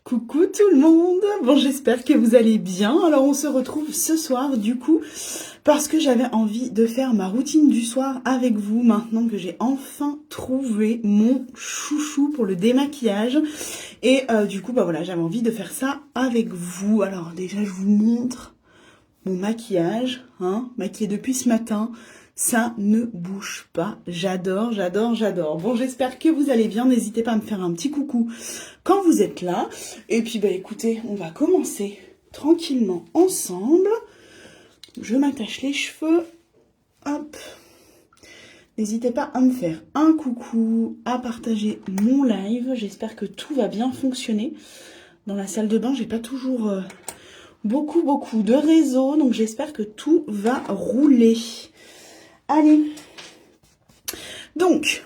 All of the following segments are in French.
Coucou tout le monde, bon j'espère que vous allez bien. Alors on se retrouve ce soir du coup parce que j'avais envie de faire ma routine du soir avec vous maintenant que j'ai enfin trouvé mon chouchou pour le démaquillage. Et du coup bah voilà, j'avais envie de faire ça avec vous. Alors déjà je vous montre mon maquillage, maquillé depuis ce matin. Ça ne bouge pas. J'adore, j'adore, j'adore. Bon, j'espère que vous allez bien. N'hésitez pas à me faire un petit coucou quand vous êtes là. Et puis, bah écoutez, on va commencer tranquillement ensemble. Je m'attache les cheveux. Hop. N'hésitez pas à me faire un coucou, à partager mon live. J'espère que tout va bien fonctionner. Dans la salle de bain, j'ai pas toujours beaucoup de réseau. Donc, j'espère que tout va rouler. Allez, donc,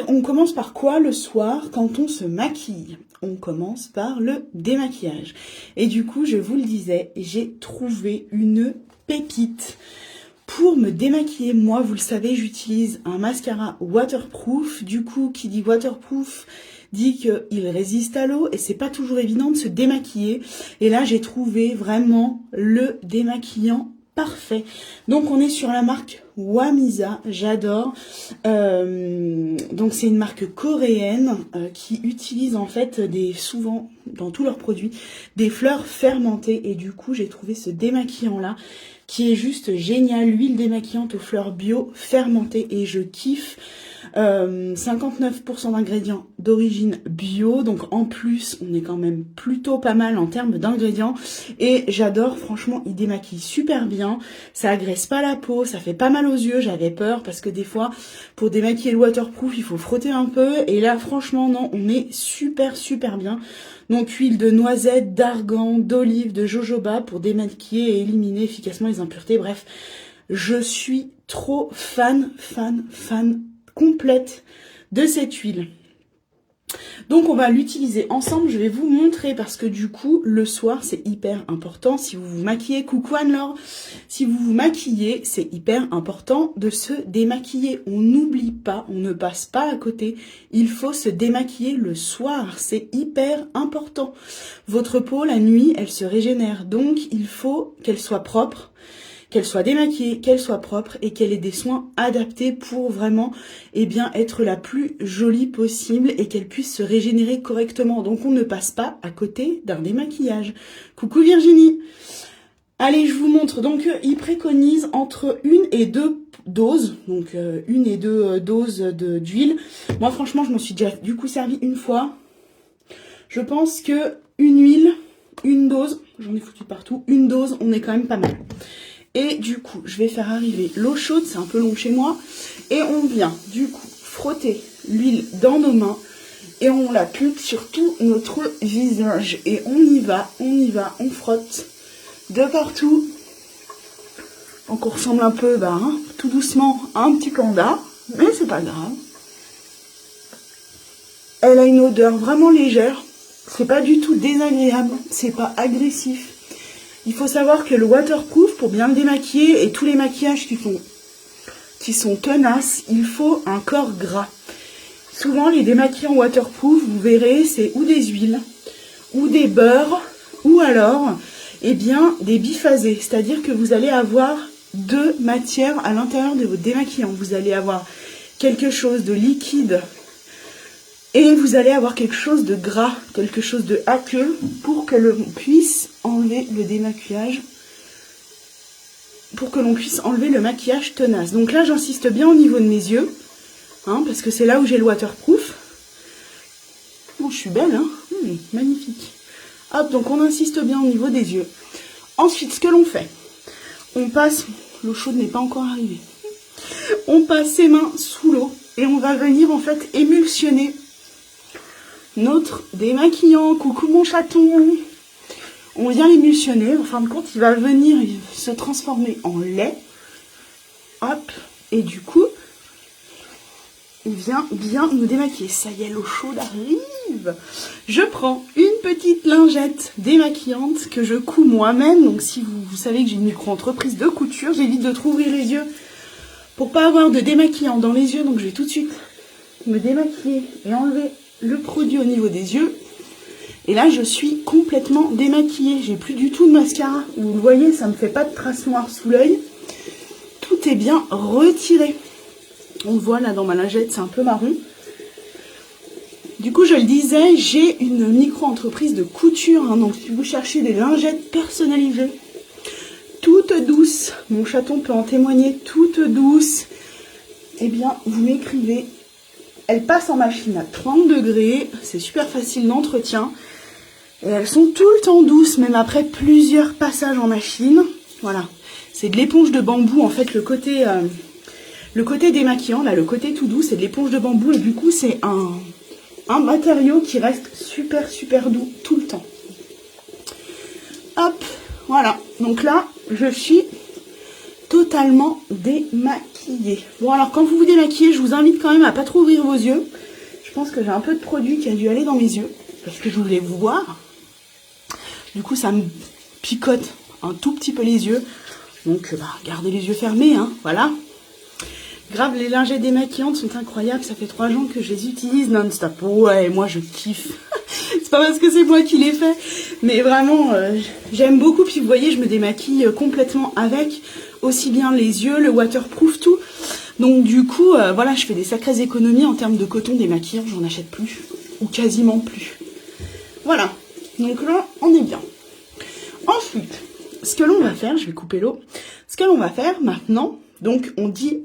on commence par quoi le soir quand on se maquille? On commence par le démaquillage. Et du coup, je vous le disais, j'ai trouvé une pépite. Pour me démaquiller, moi, vous le savez, j'utilise un mascara waterproof. Du coup, qui dit waterproof dit qu'il résiste à l'eau et c'est pas toujours évident de se démaquiller. Et là, j'ai trouvé vraiment le démaquillant parfait. Donc on est sur la marque Wamisa, j'adore. Donc c'est une marque coréenne qui utilise en fait souvent dans tous leurs produits des fleurs fermentées et du coup j'ai trouvé ce démaquillant là qui est juste génial, l'huile démaquillante aux fleurs bio fermentées et je kiffe. 59% d'ingrédients d'origine bio, donc en plus on est quand même plutôt pas mal en termes d'ingrédients et j'adore, franchement il démaquille super bien, ça agresse pas la peau, ça fait pas mal aux yeux, j'avais peur parce que des fois pour démaquiller le waterproof il faut frotter un peu et là franchement non, on est super bien. Donc huile de noisette, d'argan, d'olive, de jojoba pour démaquiller et éliminer efficacement les impuretés, bref, je suis trop fan complète de cette huile. Donc on va l'utiliser ensemble, je vais vous montrer parce que du coup le soir c'est hyper important si vous vous maquillez, coucou Anne-Laure, si vous vous maquillez c'est hyper important de se démaquiller, on n'oublie pas, on ne passe pas à côté, il faut se démaquiller le soir, c'est hyper important. Votre peau la nuit elle se régénère donc il faut qu'elle soit propre, qu'elle soit démaquillée, qu'elle soit propre et qu'elle ait des soins adaptés pour vraiment être la plus jolie possible et qu'elle puisse se régénérer correctement. Donc on ne passe pas à côté d'un démaquillage. Coucou Virginie. Allez, je vous montre. Donc il préconise entre 1 et 2 doses. Donc 1 et 2 doses d'huile. Moi franchement, je m'en suis déjà du coup servi une fois. Je pense que une huile, une dose, j'en ai foutu partout, une dose, on est quand même pas mal. Et du coup, je vais faire arriver l'eau chaude, c'est un peu long chez moi. Et on vient du coup frotter l'huile dans nos mains. Et on l'applique sur tout notre visage. Et on y va, on frotte de partout. Donc on ressemble un peu, tout doucement, à un petit panda. Mais c'est pas grave. Elle a une odeur vraiment légère. C'est pas du tout désagréable. C'est pas agressif. Il faut savoir que le waterproof, pour bien le démaquiller, et tous les maquillages qui sont tenaces, il faut un corps gras. Souvent, les démaquillants waterproof, vous verrez, c'est ou des huiles, ou des beurres, ou alors, des biphasés. C'est-à-dire que vous allez avoir deux matières à l'intérieur de votre démaquillant. Vous allez avoir quelque chose de liquide et vous allez avoir quelque chose de gras, quelque chose de aqueux pour que l'on puisse enlever le démaquillage, pour que l'on puisse enlever le maquillage tenace. Donc là, j'insiste bien au niveau de mes yeux, parce que c'est là où j'ai le waterproof. Oh, je suis belle, magnifique. Hop, donc on insiste bien au niveau des yeux. Ensuite, ce que l'on fait, on passe, l'eau chaude n'est pas encore arrivée, on passe ses mains sous l'eau et on va venir en fait émulsionner notre démaquillant. Coucou mon chaton. On vient l'émulsionner. En fin de compte, il va venir se transformer en lait. Hop. Et du coup, il vient bien nous démaquiller. Ça y est, l'eau chaude arrive. Je prends une petite lingette démaquillante que je couds moi-même. Donc si vous savez que j'ai une micro-entreprise de couture, j'évite de trop ouvrir les yeux pour pas avoir de démaquillant dans les yeux. Donc je vais tout de suite me démaquiller et enlever le produit au niveau des yeux. Et là, je suis complètement démaquillée. J'ai plus du tout de mascara. Vous le voyez, ça me fait pas de traces noires sous l'œil. Tout est bien retiré. On le voit là dans ma lingette, c'est un peu marron. Du coup, je le disais, j'ai une micro-entreprise de couture. Hein, donc, si vous cherchez des lingettes personnalisées, toutes douces, mon chaton peut en témoigner, toutes douces, eh bien, vous m'écrivez. Elles passent en machine à 30 degrés. C'est super facile d'entretien. Et elles sont tout le temps douces, même après plusieurs passages en machine. Voilà. C'est de l'éponge de bambou, en fait, le côté démaquillant, là, le côté tout doux, c'est de l'éponge de bambou. Et du coup, c'est un matériau qui reste super, super doux tout le temps. Hop, voilà. Donc là, je suis totalement démaquillée. Bon, alors, quand vous vous démaquillez, je vous invite quand même à pas trop ouvrir vos yeux. Je pense que j'ai un peu de produit qui a dû aller dans mes yeux, parce que je voulais vous voir. Du coup, ça me picote un tout petit peu les yeux. Donc, gardez les yeux fermés, hein, voilà. Grave, les lingettes démaquillantes sont incroyables. Ça fait 3 ans que je les utilise non-stop. Ouais, moi, je kiffe. C'est pas parce que c'est moi qui les fais. Mais vraiment, j'aime beaucoup. Puis, vous voyez, je me démaquille complètement avec. Aussi bien les yeux, le waterproof, tout. Donc, du coup, voilà, je fais des sacrées économies en termes de coton démaquillant. J'en achète plus. Ou quasiment plus. Voilà. Donc là, on est bien. Ensuite, ce que l'on va faire, je vais couper l'eau. Ce que l'on va faire maintenant, donc, on dit...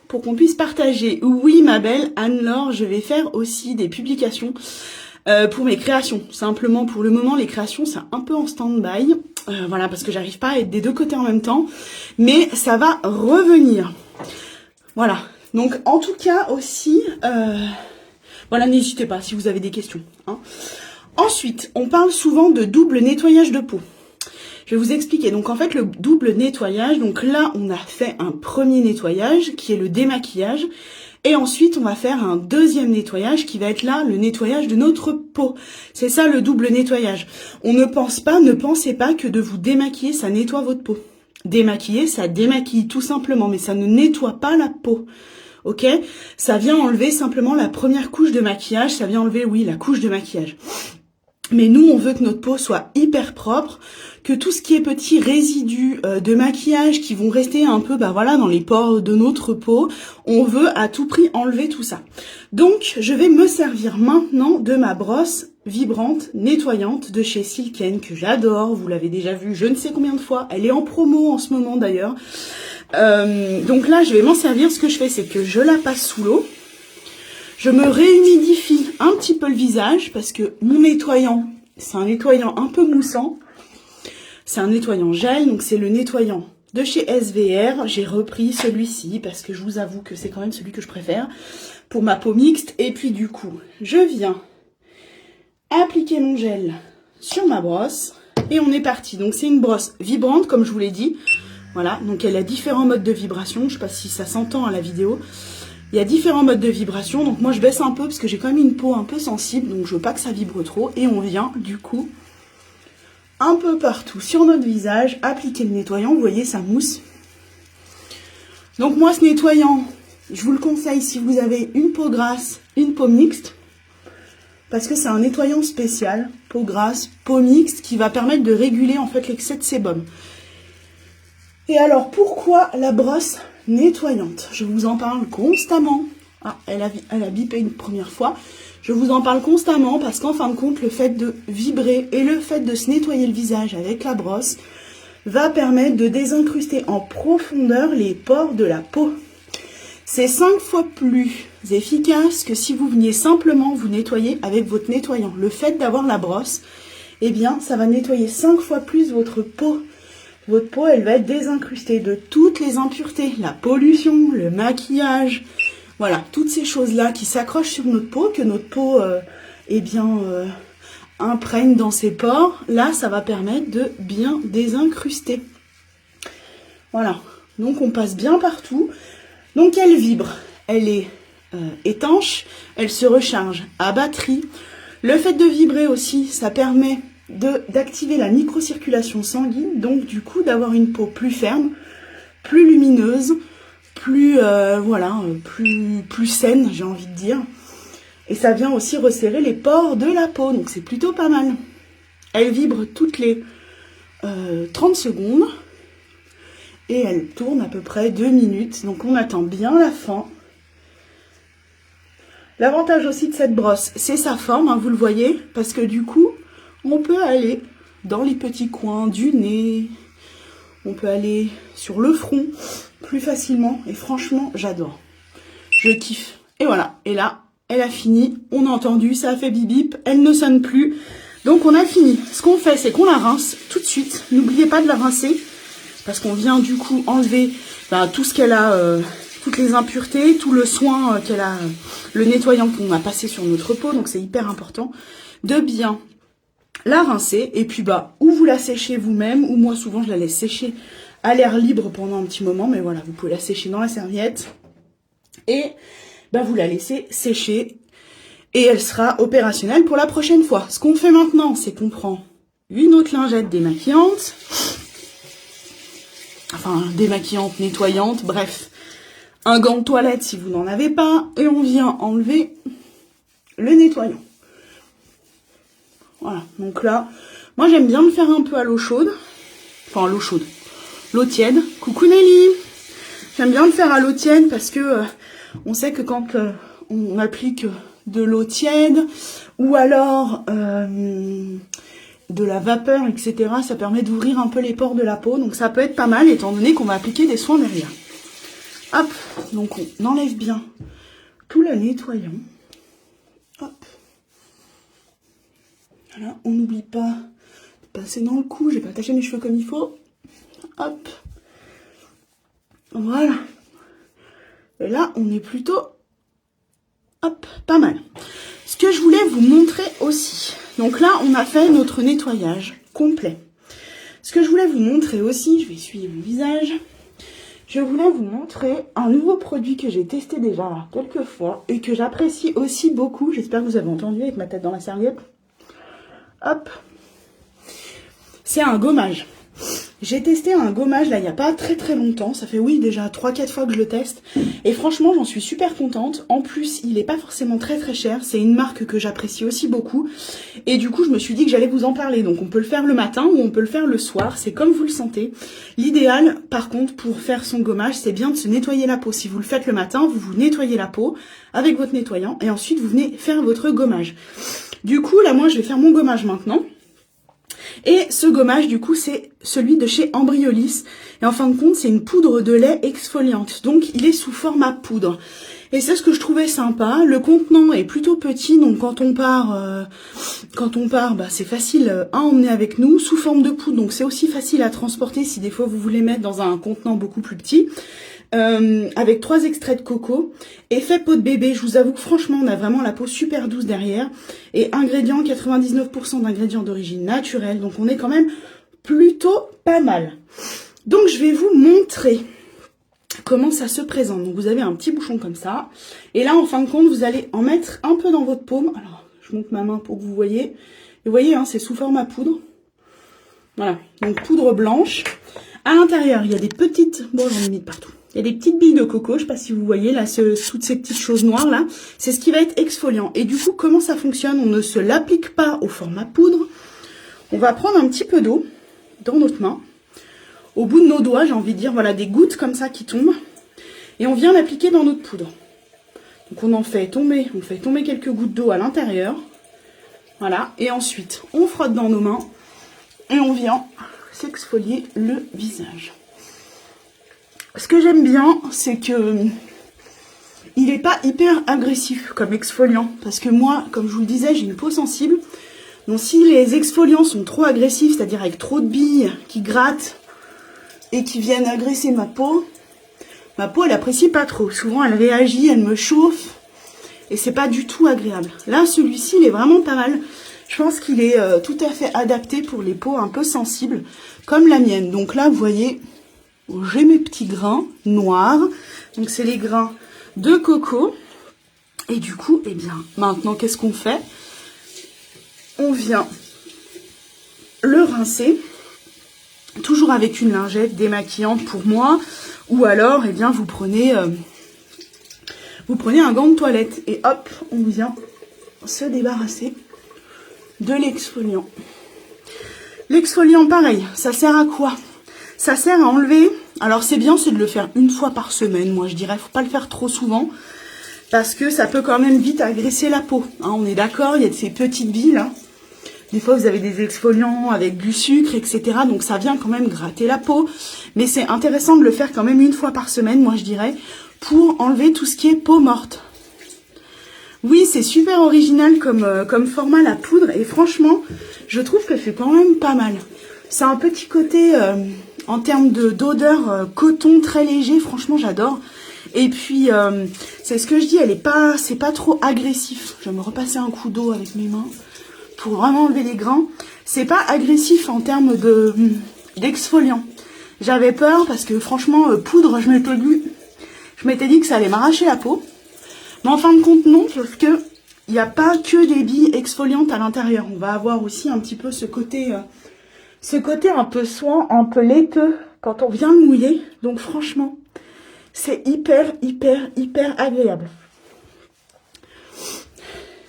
pour qu'on puisse partager. Oui, ma belle Anne-Laure, je vais faire aussi des publications pour mes créations. Simplement, pour le moment, les créations, c'est un peu en stand-by. Voilà, parce que j'arrive pas à être des deux côtés en même temps. Mais ça va revenir. Voilà. Donc, en tout cas, aussi... voilà, n'hésitez pas si vous avez des questions. Hein. Ensuite, on parle souvent de double nettoyage de peau. Je vais vous expliquer. Donc en fait, le double nettoyage, donc là, on a fait un premier nettoyage qui est le démaquillage. Et ensuite, on va faire un deuxième nettoyage qui va être là, le nettoyage de notre peau. C'est ça le double nettoyage. On ne pensez pas que de vous démaquiller, ça nettoie votre peau. Démaquiller, ça démaquille tout simplement, mais ça ne nettoie pas la peau. Ok? Ça vient enlever simplement la première couche de maquillage, ça vient enlever, oui, la couche de maquillage. Mais nous, on veut que notre peau soit hyper propre, que tout ce qui est petits résidus de maquillage qui vont rester un peu voilà, dans les pores de notre peau, on veut à tout prix enlever tout ça. Donc, je vais me servir maintenant de ma brosse vibrante, nettoyante de chez Silken, que j'adore, vous l'avez déjà vu je ne sais combien de fois, elle est en promo en ce moment d'ailleurs. Donc là, je vais m'en servir, ce que je fais, c'est que je la passe sous l'eau. Je me réhumidifie un petit peu le visage parce que mon nettoyant, c'est un nettoyant un peu moussant. C'est un nettoyant gel, donc c'est le nettoyant de chez SVR. J'ai repris celui-ci parce que je vous avoue que c'est quand même celui que je préfère pour ma peau mixte. Et puis du coup, je viens appliquer mon gel sur ma brosse et on est parti. Donc c'est une brosse vibrante comme je vous l'ai dit. Voilà, donc elle a différents modes de vibration. Je ne sais pas si ça s'entend à la vidéo. Il y a différents modes de vibration, donc moi je baisse un peu parce que j'ai quand même une peau un peu sensible, donc je veux pas que ça vibre trop. Et on vient du coup un peu partout sur notre visage, appliquer le nettoyant, vous voyez ça mousse. Donc moi ce nettoyant, je vous le conseille si vous avez une peau grasse, une peau mixte, parce que c'est un nettoyant spécial, peau grasse, peau mixte, qui va permettre de réguler en fait l'excès de sébum. Et alors pourquoi la brosse nettoyante? Je vous en parle constamment. Ah, elle a bipé une première fois. Je vous en parle constamment parce qu'en fin de compte, le fait de vibrer et le fait de se nettoyer le visage avec la brosse va permettre de désincruster en profondeur les pores de la peau. C'est 5 fois plus efficace que si vous veniez simplement vous nettoyer avec votre nettoyant. Le fait d'avoir la brosse, eh bien, ça va nettoyer 5 fois plus votre peau. Votre peau, elle va être désincrustée de toutes les impuretés, la pollution, le maquillage, voilà, toutes ces choses-là qui s'accrochent sur notre peau, que notre peau, imprègne dans ses pores. Là, ça va permettre de bien désincruster. Voilà, donc on passe bien partout. Donc elle vibre, elle est étanche, elle se recharge à batterie. Le fait de vibrer aussi, ça permet d'activer la microcirculation sanguine, donc du coup d'avoir une peau plus ferme, plus lumineuse, plus plus saine, j'ai envie de dire. Et ça vient aussi resserrer les pores de la peau, donc c'est plutôt pas mal. Elle vibre toutes les 30 secondes. Et elle tourne à peu près 2 minutes. Donc on attend bien la fin. L'avantage aussi de cette brosse, c'est sa forme, hein, vous le voyez. Parce que du coup, on peut aller dans les petits coins du nez. On peut aller sur le front plus facilement. Et franchement, j'adore. Je kiffe. Et voilà. Et là, elle a fini. On a entendu, ça a fait bip bip. Elle ne sonne plus. Donc on a fini. Ce qu'on fait, c'est qu'on la rince tout de suite. N'oubliez pas de la rincer. Parce qu'on vient du coup enlever tout ce qu'elle a, toutes les impuretés, tout le soin qu'elle a, le nettoyant qu'on a passé sur notre peau. Donc c'est hyper important de bien la rincer. Et puis ou vous la séchez vous-même, ou moi souvent je la laisse sécher à l'air libre pendant un petit moment. Mais voilà, vous pouvez la sécher dans la serviette. Et vous la laissez sécher. Et elle sera opérationnelle pour la prochaine fois. Ce qu'on fait maintenant, c'est qu'on prend une autre lingette démaquillante. Enfin, démaquillante, nettoyante, bref. Un gant de toilette si vous n'en avez pas. Et on vient enlever le nettoyant. Voilà, donc là, moi j'aime bien le faire un peu à l'eau chaude. Enfin, l'eau chaude. L'eau tiède. Coucou Nelly. J'aime bien le faire à l'eau tiède parce que on sait que quand on applique de l'eau tiède ou alors de la vapeur, etc. Ça permet d'ouvrir un peu les pores de la peau. Donc ça peut être pas mal étant donné qu'on va appliquer des soins derrière. Hop, donc on enlève bien tout le nettoyant. Hop. Voilà, on n'oublie pas de passer dans le cou. J'ai pas attaché mes cheveux comme il faut. Hop. Voilà. Et là, on est plutôt... Hop, pas mal. Ce que je voulais vous montrer aussi. Donc là, on a fait notre nettoyage complet. Ce que je voulais vous montrer aussi, je vais essuyer mon visage. Je voulais vous montrer un nouveau produit que j'ai testé déjà quelques fois et que j'apprécie aussi beaucoup. J'espère que vous avez entendu avec ma tête dans la serviette. Hop. C'est un gommage. J'ai testé un gommage là il n'y a pas très longtemps, ça fait déjà 3-4 fois que je le teste et franchement j'en suis super contente. En plus il n'est pas forcément très cher, c'est une marque que j'apprécie aussi beaucoup et du coup je me suis dit que j'allais vous en parler. Donc on peut le faire le matin ou on peut le faire le soir, c'est comme vous le sentez. L'idéal par contre pour faire son gommage c'est bien de se nettoyer la peau. Si vous le faites le matin, vous vous nettoyez la peau avec votre nettoyant et ensuite vous venez faire votre gommage. Du coup là moi je vais faire mon gommage maintenant. Et ce gommage, du coup, c'est celui de chez Ambryolis. Et en fin de compte, c'est une poudre de lait exfoliante. Donc, il est sous format poudre. Et c'est ce que je trouvais sympa. Le contenant est plutôt petit. Donc, quand on part, c'est facile à emmener avec nous. Sous forme de poudre. Donc, c'est aussi facile à transporter si des fois vous voulez mettre dans un contenant beaucoup plus petit. Avec 3 extraits de coco, effet peau de bébé. Je vous avoue que franchement on a vraiment la peau super douce derrière et ingrédients, 99% d'ingrédients d'origine naturelle, donc on est quand même plutôt pas mal. Donc je vais vous montrer comment ça se présente. Donc vous avez un petit bouchon comme ça et là en fin de compte vous allez en mettre un peu dans votre paume. Alors je monte ma main pour que vous voyez. Et vous voyez c'est sous format poudre. Voilà, donc poudre blanche. À l'intérieur il y a des petites, j'en ai mis de partout. Il y a des petites billes de coco, je ne sais pas si vous voyez, là, toutes ces petites choses noires, là. C'est ce qui va être exfoliant. Et du coup, comment ça fonctionne? On ne se l'applique pas au format poudre. On va prendre un petit peu d'eau dans notre main. Au bout de nos doigts, j'ai envie de dire, voilà, des gouttes comme ça qui tombent. Et on vient l'appliquer dans notre poudre. Donc on fait tomber quelques gouttes d'eau à l'intérieur. Voilà. Et ensuite, on frotte dans nos mains. Et on vient s'exfolier le visage. Ce que j'aime bien, c'est que il n'est pas hyper agressif comme exfoliant. Parce que moi, comme je vous le disais, j'ai une peau sensible. Donc si les exfoliants sont trop agressifs, c'est-à-dire avec trop de billes qui grattent et qui viennent agresser ma peau elle apprécie pas trop. Souvent elle réagit, elle me chauffe et c'est pas du tout agréable. Là, celui-ci, il est vraiment pas mal. Je pense qu'il est tout à fait adapté pour les peaux un peu sensibles comme la mienne. Donc là, vous voyez... J'ai mes petits grains noirs, donc c'est les grains de coco. Et du coup, maintenant, qu'est-ce qu'on fait? On vient le rincer, toujours avec une lingette démaquillante pour moi, ou alors, vous prenez un gant de toilette et hop, on vient se débarrasser de l'exfoliant. L'exfoliant, pareil, ça sert à quoi? Ça sert à enlever, alors c'est bien, c'est de le faire une fois par semaine, moi je dirais, faut pas le faire trop souvent, parce que ça peut quand même vite agresser la peau, hein, on est d'accord, il y a de ces petites billes là. Des fois vous avez des exfoliants avec du sucre, etc. Donc ça vient quand même gratter la peau, mais c'est intéressant de le faire quand même une fois par semaine, moi je dirais, pour enlever tout ce qui est peau morte. Oui, c'est super original comme format la poudre, et franchement, je trouve que c'est quand même pas mal. C'est un petit côté, en termes d'odeur, coton très léger, franchement j'adore. Et puis, c'est ce que je dis, c'est pas trop agressif. Je vais me repasser un coup d'eau avec mes mains pour vraiment enlever les grains. C'est pas agressif en termes d'exfoliant. J'avais peur parce que franchement, poudre, je m'étais dit que ça allait m'arracher la peau. Mais en fin de compte, non, parce que il n'y a pas que des billes exfoliantes à l'intérieur. On va avoir aussi un petit peu ce côté un peu soin, un peu laiteux quand on vient le mouiller. Donc franchement, c'est hyper, hyper, hyper agréable.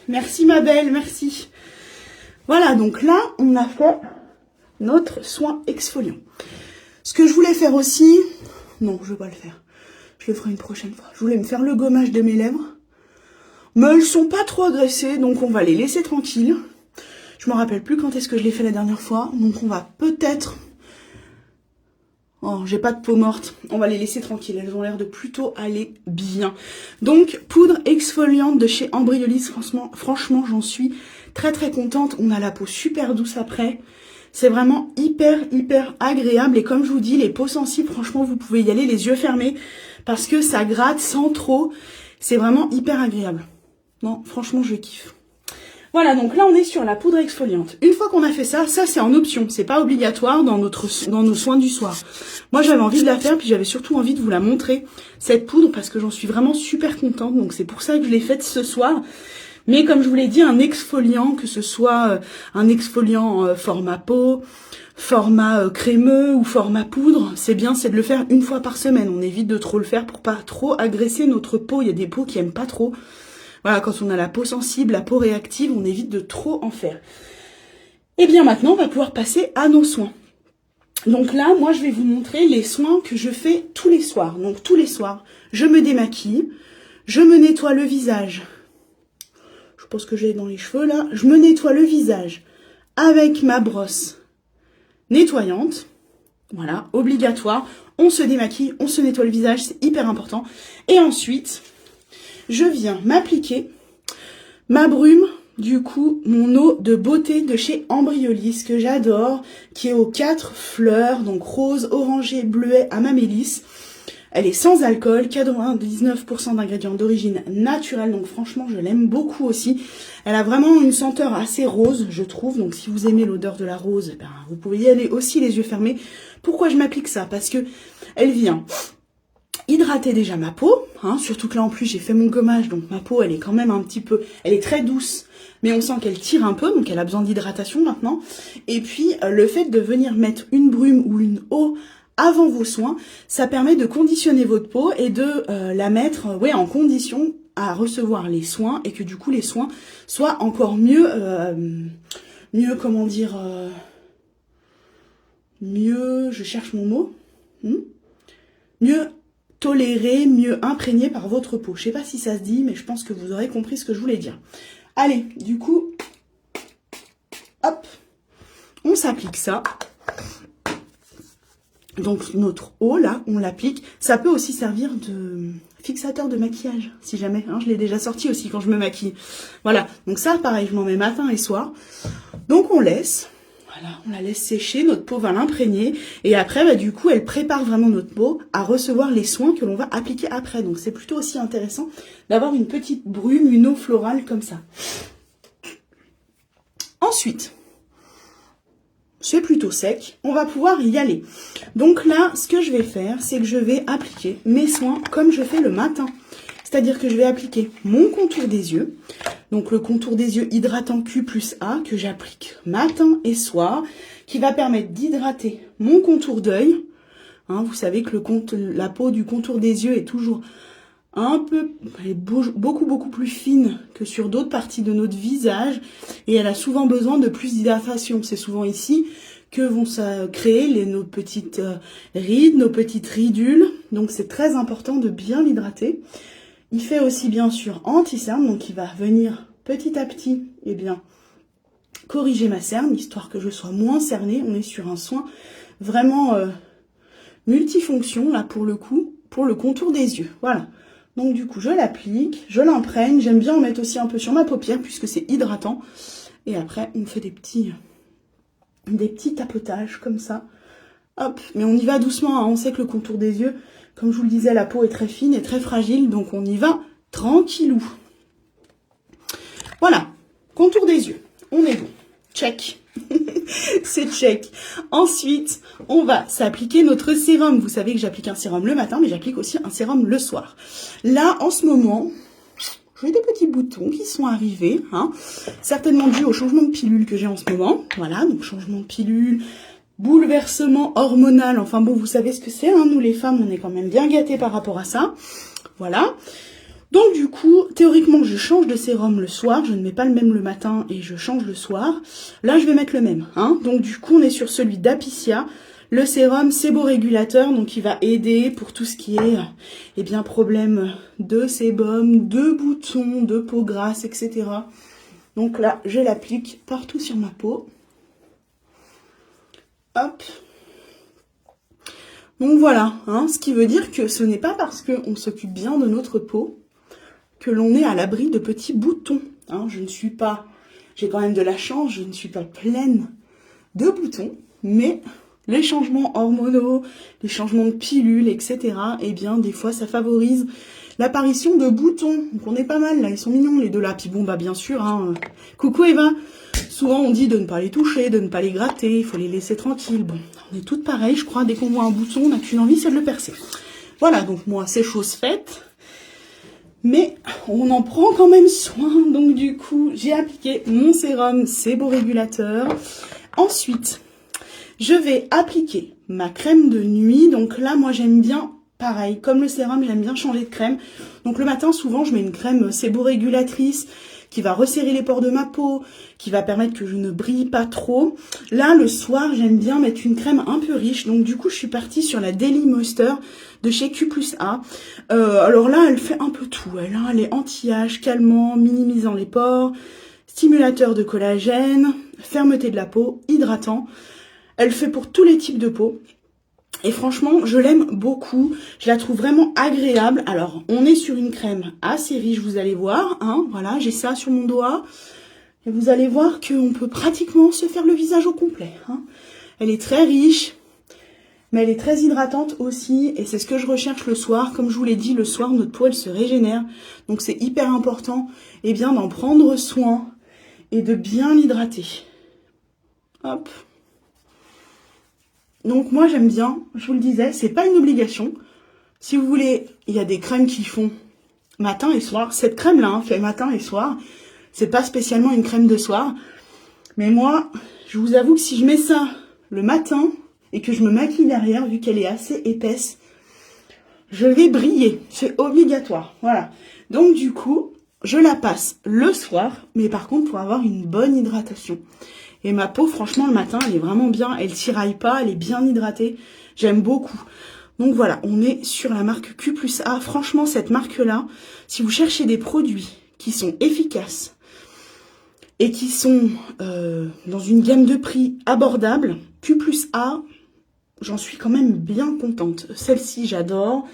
Merci ma belle, merci. Voilà, donc là, on a fait notre soin exfoliant. Ce que je voulais faire aussi... Non, je ne vais pas le faire. Je le ferai une prochaine fois. Je voulais me faire le gommage de mes lèvres. Mais elles sont pas trop agressées, donc on va les laisser tranquilles. Je me rappelle plus quand est-ce que je l'ai fait la dernière fois. Donc on va peut-être... Oh, j'ai pas de peau morte. On va les laisser tranquilles. Elles ont l'air de plutôt aller bien. Donc, poudre exfoliante de chez Embryolisse. Franchement, j'en suis très très contente. On a la peau super douce après. C'est vraiment hyper hyper agréable. Et comme je vous dis, les peaux sensibles, franchement, vous pouvez y aller les yeux fermés. Parce que ça gratte sans trop. C'est vraiment hyper agréable. Non, franchement, je kiffe. Voilà, donc là, on est sur la poudre exfoliante. Une fois qu'on a fait ça, ça, c'est en option. C'est pas obligatoire dans nos soins du soir. Moi, j'avais envie de la faire, puis j'avais surtout envie de vous la montrer, cette poudre, parce que j'en suis vraiment super contente. Donc, c'est pour ça que je l'ai faite ce soir. Mais comme je vous l'ai dit, un exfoliant, que ce soit un exfoliant format peau, format crémeux ou format poudre, c'est bien, c'est de le faire une fois par semaine. On évite de trop le faire pour pas trop agresser notre peau. Il y a des peaux qui aiment pas trop. Voilà, quand on a la peau sensible, la peau réactive, on évite de trop en faire. Et bien maintenant, on va pouvoir passer à nos soins. Donc là, moi, je vais vous montrer les soins que je fais tous les soirs. Donc tous les soirs, je me démaquille, je me nettoie le visage. Je pense que j'ai dans les cheveux là. Je me nettoie le visage avec ma brosse nettoyante. Voilà, obligatoire. On se démaquille, on se nettoie le visage, c'est hyper important. Et ensuite... je viens m'appliquer ma brume, du coup, mon eau de beauté de chez Embryolisse, que j'adore, qui est aux 4 fleurs, donc rose, orangé, bleuet, amélis. Elle est sans alcool, 99% d'ingrédients d'origine naturelle, donc franchement, je l'aime beaucoup aussi. Elle a vraiment une senteur assez rose, je trouve, donc si vous aimez l'odeur de la rose, ben, vous pouvez y aller aussi les yeux fermés. Pourquoi je m'applique ça? Parce que elle vient... hydrater déjà ma peau, hein, surtout que là en plus j'ai fait mon gommage, donc ma peau elle est quand même un petit peu, elle est très douce, mais on sent qu'elle tire un peu, donc elle a besoin d'hydratation maintenant. Et puis le fait de venir mettre une brume ou une eau avant vos soins, ça permet de conditionner votre peau et de la mettre en condition à recevoir les soins, et que du coup les soins soient encore mieux, comment dire, mieux, je cherche mon mot, mieux toléré, mieux imprégné par votre peau. Je sais pas si ça se dit, mais je pense que vous aurez compris ce que je voulais dire. Allez, du coup, hop, on s'applique ça. Donc notre eau, là, on l'applique. Ça peut aussi servir de fixateur de maquillage, si jamais. Hein, je l'ai déjà sorti aussi quand je me maquille. Voilà, donc ça, pareil, je m'en mets matin et soir. Donc on laisse... voilà, on la laisse sécher, notre peau va l'imprégner, et après, bah, du coup, elle prépare vraiment notre peau à recevoir les soins que l'on va appliquer après. Donc, c'est plutôt aussi intéressant d'avoir une petite brume, une eau florale comme ça. Ensuite, c'est plutôt sec, on va pouvoir y aller. Donc là, ce que je vais faire, c'est que je vais appliquer mes soins comme je fais le matin. C'est-à-dire que je vais appliquer mon contour des yeux. Donc le contour des yeux hydratant Q plus A que j'applique matin et soir, qui va permettre d'hydrater mon contour d'œil. Hein, vous savez que la peau du contour des yeux est toujours elle est beaucoup plus fine que sur d'autres parties de notre visage et elle a souvent besoin de plus d'hydratation. C'est souvent ici que vont se créer nos petites rides, nos petites ridules. Donc c'est très important de bien l'hydrater. Il fait aussi bien sûr anti-cerne, donc il va venir petit à petit, eh bien, corriger ma cerne, histoire que je sois moins cernée. On est sur un soin vraiment multifonction, là, pour le coup, pour le contour des yeux. Voilà. Donc, du coup, je l'applique, je l'imprègne. J'aime bien en mettre aussi un peu sur ma paupière, puisque c'est hydratant. Et après, on fait des petits tapotages, comme ça. Hop. Mais on y va doucement, hein. On sait que le contour des yeux, comme je vous le disais, la peau est très fine et très fragile. Donc, on y va tranquillou. Voilà. Contour des yeux. On est bon. Check. C'est check. Ensuite, on va s'appliquer notre sérum. Vous savez que j'applique un sérum le matin, mais j'applique aussi un sérum le soir. Là, en ce moment, j'ai des petits boutons qui sont arrivés, hein, certainement dû au changement de pilule que j'ai en ce moment. Voilà, donc changement de pilule, bouleversement hormonal. Enfin bon, vous savez ce que c'est, hein, nous les femmes, on est quand même bien gâtés par rapport à ça. Voilà. Donc du coup, théoriquement, je change de sérum le soir, je ne mets pas le même le matin et je change le soir. Là, je vais mettre le même, hein. Donc du coup, on est sur celui d'Apicia, le sérum séborégulateur, donc il va aider pour tout ce qui est, eh bien, problème de sébum, de boutons, de peau grasse, etc. Donc là, je l'applique partout sur ma peau. Hop. Donc voilà, hein, ce qui veut dire que ce n'est pas parce qu'on s'occupe bien de notre peau que l'on est à l'abri de petits boutons. Hein, j'ai quand même de la chance, je ne suis pas pleine de boutons, mais les changements hormonaux, les changements de pilules, etc., eh bien, des fois, ça favorise l'apparition de boutons. Donc, on est pas mal, là, ils sont mignons, les deux là. Puis bon, bah, bien sûr, hein, coucou Eva, souvent, on dit de ne pas les toucher, de ne pas les gratter, il faut les laisser tranquilles. Bon, on est toutes pareilles, je crois, dès qu'on voit un bouton, on n'a qu'une envie, c'est de le percer. Voilà, donc moi, c'est chose faite. Mais on en prend quand même soin. Donc du coup, j'ai appliqué mon sérum séborégulateur. Ensuite, je vais appliquer ma crème de nuit. Donc là, moi, j'aime bien, pareil, comme le sérum, j'aime bien changer de crème. Donc le matin, souvent, je mets une crème séborégulatrice qui va resserrer les pores de ma peau, qui va permettre que je ne brille pas trop. Là, le soir, j'aime bien mettre une crème un peu riche. Donc du coup, je suis partie sur la Daily Moisture de chez Q+A. Alors là, elle fait un peu tout. Elle est anti-âge, calmant, minimisant les pores, stimulateur de collagène, fermeté de la peau, hydratant. Elle fait pour tous les types de peau. Et franchement, je l'aime beaucoup. Je la trouve vraiment agréable. Alors, on est sur une crème assez riche, vous allez voir. Hein, voilà, j'ai ça sur mon doigt. Et vous allez voir qu'on peut pratiquement se faire le visage au complet. Hein. Elle est très riche, mais elle est très hydratante aussi. Et c'est ce que je recherche le soir. Comme je vous l'ai dit, le soir, notre peau, elle se régénère. Donc, c'est hyper important, eh bien, d'en prendre soin et de bien l'hydrater. Hop. Donc moi j'aime bien, je vous le disais, c'est pas une obligation. Si vous voulez, il y a des crèmes qui font matin et soir. Cette crème-là hein, fait matin et soir. C'est pas spécialement une crème de soir. Mais moi, je vous avoue que si je mets ça le matin et que je me maquille derrière, vu qu'elle est assez épaisse, je vais briller. C'est obligatoire. Voilà. Donc du coup, je la passe le soir, mais par contre pour avoir une bonne hydratation. Et ma peau, franchement, le matin, elle est vraiment bien. Elle tiraille pas, elle est bien hydratée. J'aime beaucoup. Donc voilà, on est sur la marque Q+A. Franchement, cette marque-là, si vous cherchez des produits qui sont efficaces et qui sont dans une gamme de prix abordable, Q+A, j'en suis quand même bien contente. Celle-ci, j'adore.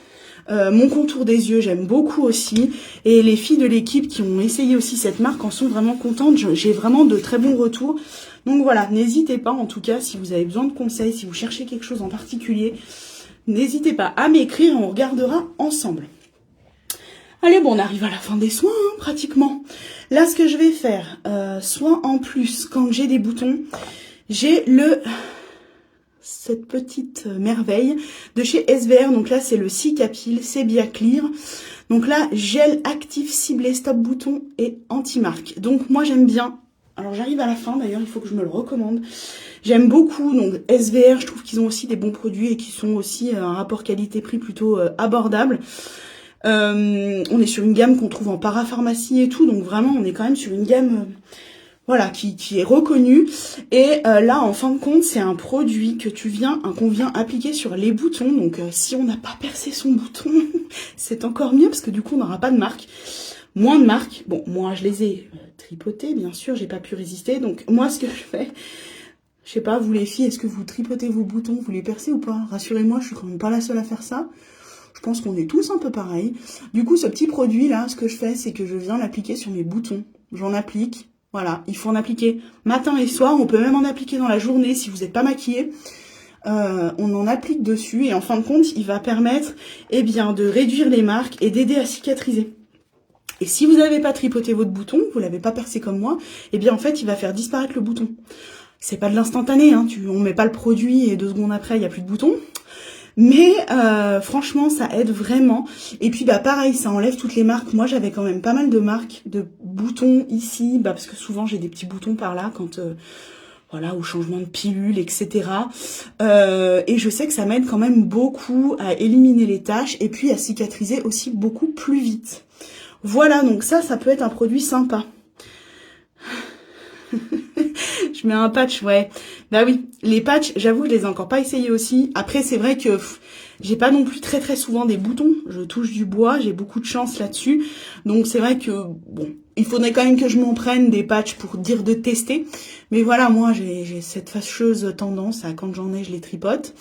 Mon contour des yeux, j'aime beaucoup aussi. Et les filles de l'équipe qui ont essayé aussi cette marque en sont vraiment contentes. J'ai vraiment de très bons retours. Donc voilà, n'hésitez pas en tout cas si vous avez besoin de conseils, si vous cherchez quelque chose en particulier, n'hésitez pas à m'écrire et on regardera ensemble. Allez, bon, on arrive à la fin des soins, hein, pratiquement. Là, ce que je vais faire, soin en plus, quand j'ai des boutons, j'ai cette petite merveille de chez SVR. Donc là, c'est le Cicapil Sebia Clear. Donc là, gel actif ciblé stop bouton et anti-marque. Donc moi, j'aime bien. Alors j'arrive à la fin, d'ailleurs, il faut que je me le recommande. J'aime beaucoup, donc SVR, je trouve qu'ils ont aussi des bons produits et qui sont aussi un rapport qualité-prix plutôt abordable. On est sur une gamme qu'on trouve en parapharmacie et tout, donc vraiment on est quand même sur une gamme voilà, qui est reconnue. Et là, en fin de compte, c'est un produit que qu'on vient appliquer sur les boutons. Donc si on n'a pas percé son bouton, c'est encore mieux parce que du coup on n'aura pas de marque. Moins de marques. Bon, moi je les ai tripotées, bien sûr, j'ai pas pu résister. Donc moi ce que je fais, je sais pas, vous les filles, est-ce que vous tripotez vos boutons, vous les percez ou pas? Rassurez-moi, je suis quand même pas la seule à faire ça. Je pense qu'on est tous un peu pareil. Du coup, ce petit produit là, ce que je fais, c'est que je viens l'appliquer sur mes boutons. J'en applique. Voilà, il faut en appliquer matin et soir. On peut même en appliquer dans la journée si vous n'êtes pas maquillé. On en applique dessus et en fin de compte, il va permettre eh bien, de réduire les marques et d'aider à cicatriser. Et si vous n'avez pas tripoté votre bouton, vous l'avez pas percé comme moi, eh bien en fait, il va faire disparaître le bouton. C'est pas de l'instantané, hein. On met pas le produit et 2 secondes après, il n'y a plus de bouton. Mais franchement, ça aide vraiment. Et puis bah pareil, ça enlève toutes les marques. Moi, j'avais quand même pas mal de marques de boutons ici, bah parce que souvent j'ai des petits boutons par là quand voilà, au changement de pilule, etc. Et je sais que ça m'aide quand même beaucoup à éliminer les taches et puis à cicatriser aussi beaucoup plus vite. Voilà, donc ça peut être un produit sympa. Je mets un patch, ouais. Bah oui, les patchs, j'avoue, je les ai encore pas essayés aussi. Après, c'est vrai que j'ai pas non plus très souvent des boutons. Je touche du bois, j'ai beaucoup de chance là-dessus. Donc c'est vrai que, bon, il faudrait quand même que je m'en prenne des patchs pour dire de tester. Mais voilà, moi, j'ai cette fâcheuse tendance à, quand j'en ai, je les tripote.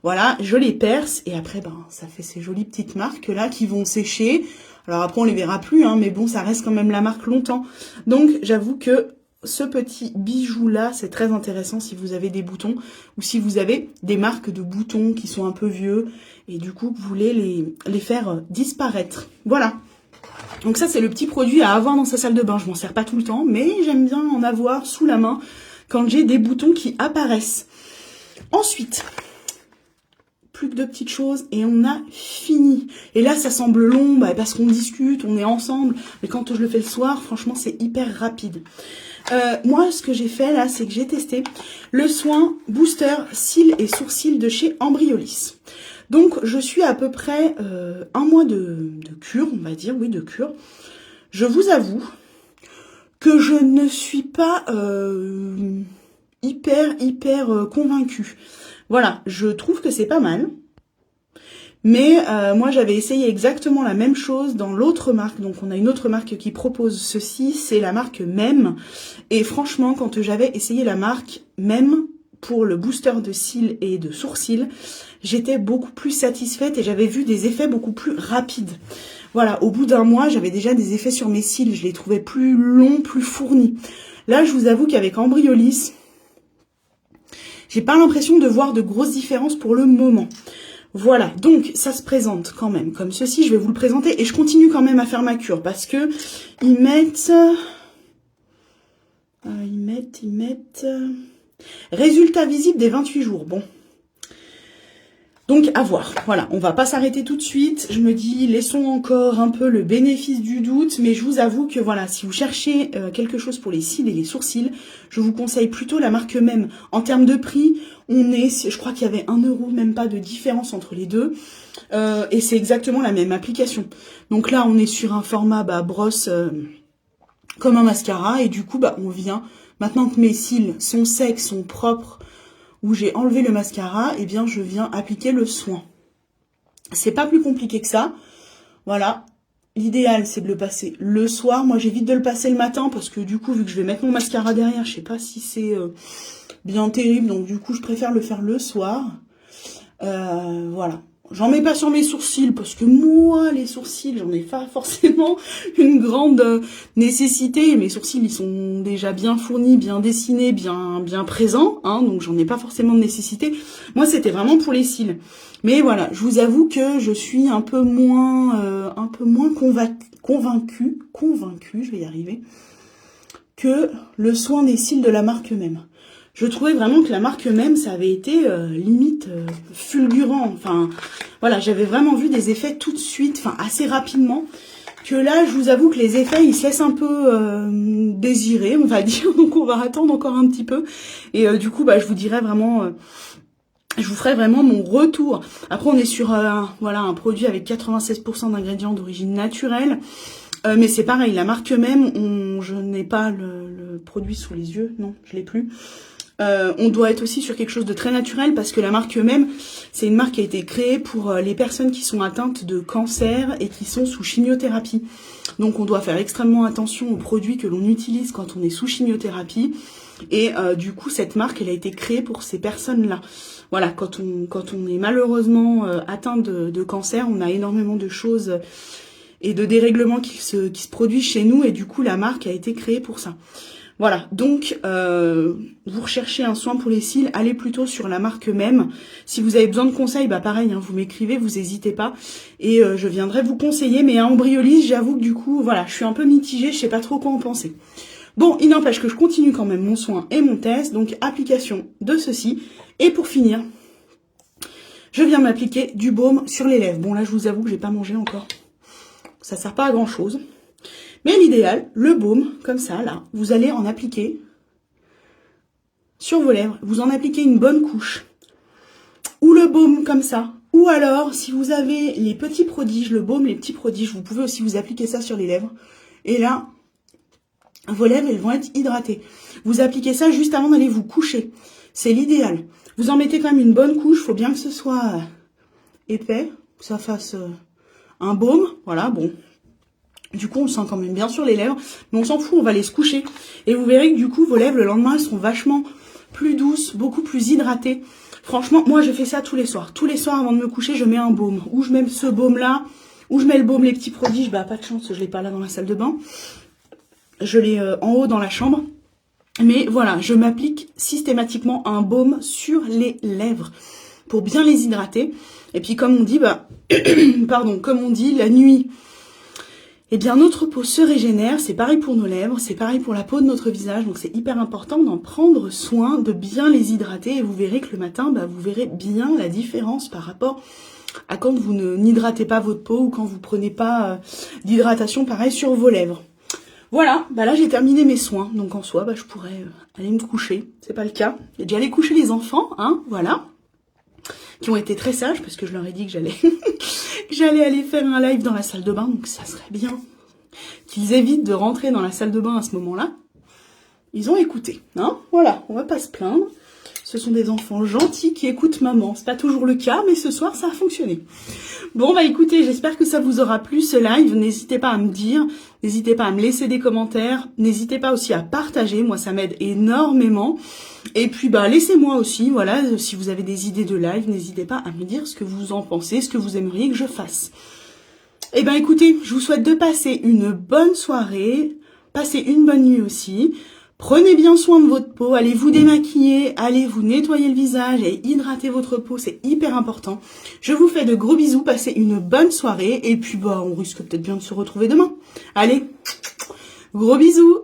Voilà, je les perce et après, ben, ça fait ces jolies petites marques là qui vont sécher. Alors après, on les verra plus, hein, mais bon, ça reste quand même la marque longtemps. Donc, j'avoue que ce petit bijou-là, c'est très intéressant si vous avez des boutons ou si vous avez des marques de boutons qui sont un peu vieux et du coup, vous voulez les faire disparaître. Voilà. Donc ça, c'est le petit produit à avoir dans sa salle de bain. Je m'en sers pas tout le temps, mais j'aime bien en avoir sous la main quand j'ai des boutons qui apparaissent. Ensuite, plus que 2 petites choses et on a fini. Et là, ça semble long bah, parce qu'on discute, on est ensemble. Mais quand je le fais le soir, franchement, c'est hyper rapide. Moi, ce que j'ai fait là, c'est que j'ai testé le soin booster cils et sourcils de chez Ambriolis. Donc, je suis à peu près 1 mois de cure, on va dire, oui, de cure. Je vous avoue que je ne suis pas hyper convaincue. Voilà, je trouve que c'est pas mal. Mais moi, j'avais essayé exactement la même chose dans l'autre marque. Donc, on a une autre marque qui propose ceci. C'est la marque Même. Et franchement, quand j'avais essayé la marque Même pour le booster de cils et de sourcils, j'étais beaucoup plus satisfaite et j'avais vu des effets beaucoup plus rapides. Voilà, au bout d'1 mois, j'avais déjà des effets sur mes cils. Je les trouvais plus longs, plus fournis. Là, je vous avoue qu'avec Ambriolis, j'ai pas l'impression de voir de grosses différences pour le moment. Voilà, donc ça se présente quand même comme ceci. Je vais vous le présenter et je continue quand même à faire ma cure parce que ils mettent résultat visible des 28 jours. Bon. Donc à voir. Voilà, on va pas s'arrêter tout de suite. Je me dis, laissons encore un peu le bénéfice du doute. Mais je vous avoue que voilà, si vous cherchez quelque chose pour les cils et les sourcils, je vous conseille plutôt la marque Même. En termes de prix, on est, je crois qu'il y avait 1 euro, même pas de différence entre les deux. Et c'est exactement la même application. Donc là, on est sur un format brosse comme un mascara. Et du coup, on vient, maintenant que mes cils sont secs, sont propres, où j'ai enlevé le mascara, eh bien je viens appliquer le soin. C'est pas plus compliqué que ça. Voilà. L'idéal, c'est de le passer le soir. Moi, j'évite de le passer le matin parce que du coup, vu que je vais mettre mon mascara derrière, je sais pas si c'est bien terrible. Donc du coup, je préfère le faire le soir. Voilà. J'en mets pas sur mes sourcils parce que moi, les sourcils, j'en ai pas forcément une grande nécessité. Mes sourcils, ils sont déjà bien fournis, bien dessinés, bien présents, hein, donc j'en ai pas forcément de nécessité. Moi, c'était vraiment pour les cils. Mais voilà, je vous avoue que je suis un peu moins convaincue, je vais y arriver, que le soin des cils de la marque Même. Je trouvais vraiment que la marque Même, ça avait été limite fulgurant. Enfin, voilà, j'avais vraiment vu des effets tout de suite, enfin assez rapidement. Que là, je vous avoue que les effets, ils se laissent un peu désirer, on va dire. Donc, on va attendre encore un petit peu. Et du coup, je vous dirai vraiment Je vous ferai vraiment mon retour. Après, on est sur voilà, un produit avec 96% d'ingrédients d'origine naturelle. Mais c'est pareil, la marque même, je n'ai pas le produit sous les yeux. Non, je l'ai plus. On doit être aussi sur quelque chose de très naturel parce que la marque même, c'est une marque qui a été créée pour les personnes qui sont atteintes de cancer et qui sont sous chimiothérapie. Donc on doit faire extrêmement attention aux produits que l'on utilise quand on est sous chimiothérapie. Et du coup, cette marque, elle a été créée pour ces personnes-là. Voilà, quand on est malheureusement atteint de cancer, on a énormément de choses et de dérèglements qui se produisent chez nous. Et du coup, la marque a été créée pour ça. Voilà, donc vous recherchez un soin pour les cils, allez plutôt sur la marque même. Si vous avez besoin de conseils, bah pareil, hein, vous m'écrivez, vous n'hésitez pas. Et je viendrai vous conseiller, mais à Embryolisse, j'avoue que du coup, voilà, je suis un peu mitigée, je sais pas trop quoi en penser. Bon, il n'empêche que je continue quand même mon soin et mon test, donc application de ceci. Et pour finir, je viens m'appliquer du baume sur les lèvres. Bon là, je vous avoue que j'ai pas mangé encore. Ça sert pas à grand chose. Mais l'idéal, le baume, comme ça, là, vous allez en appliquer sur vos lèvres. Vous en appliquez une bonne couche. Ou le baume, comme ça. Ou alors, si vous avez les petits prodiges, le baume, les petits prodiges, vous pouvez aussi vous appliquer ça sur les lèvres. Et là, vos lèvres, elles vont être hydratées. Vous appliquez ça juste avant d'aller vous coucher. C'est l'idéal. Vous en mettez quand même une bonne couche. Il faut bien que ce soit épais, que ça fasse un baume. Voilà, bon. Du coup, on le sent quand même bien sur les lèvres, mais on s'en fout, on va aller se coucher. Et vous verrez que du coup, vos lèvres, le lendemain, elles seront vachement plus douces, beaucoup plus hydratées. Franchement, moi, je fais ça tous les soirs. Tous les soirs, avant de me coucher, je mets un baume. Ou je mets ce baume-là, ou je mets le baume Les Petits Prodiges. Bah, pas de chance, je l'ai pas là dans la salle de bain. Je l'ai en haut dans la chambre. Mais voilà, je m'applique systématiquement un baume sur les lèvres pour bien les hydrater. Et puis, comme on dit, bah, pardon, comme on dit, la nuit... Eh bien, notre peau se régénère, c'est pareil pour nos lèvres, c'est pareil pour la peau de notre visage, donc c'est hyper important d'en prendre soin, de bien les hydrater, et vous verrez que le matin, bah, vous verrez bien la différence par rapport à quand vous n'hydratez pas votre peau ou quand vous prenez pas d'hydratation pareil sur vos lèvres. Voilà, bah là j'ai terminé mes soins, donc en soi, bah, je pourrais aller me coucher, c'est pas le cas. J'ai déjà allé coucher les enfants, hein, voilà, qui ont été très sages parce que je leur ai dit que j'allais aller faire un live dans la salle de bain, donc ça serait bien qu'ils évitent de rentrer dans la salle de bain à ce moment-là. Ils ont écouté, hein, voilà, on va pas se plaindre. Ce sont des enfants gentils qui écoutent maman. C'est pas toujours le cas, mais ce soir, ça a fonctionné. Bon, bah écoutez, j'espère que ça vous aura plu ce live. N'hésitez pas à me dire, n'hésitez pas à me laisser des commentaires, n'hésitez pas aussi à partager, moi ça m'aide énormément. Et puis bah laissez-moi aussi, voilà, si vous avez des idées de live, n'hésitez pas à me dire ce que vous en pensez, ce que vous aimeriez que je fasse. Eh ben écoutez, je vous souhaite de passer une bonne soirée, passez une bonne nuit aussi. Prenez bien soin de votre peau, allez vous démaquiller, allez vous nettoyer le visage et hydrater votre peau, c'est hyper important. Je vous fais de gros bisous, passez une bonne soirée et puis bah on risque peut-être bien de se retrouver demain. Allez, gros bisous!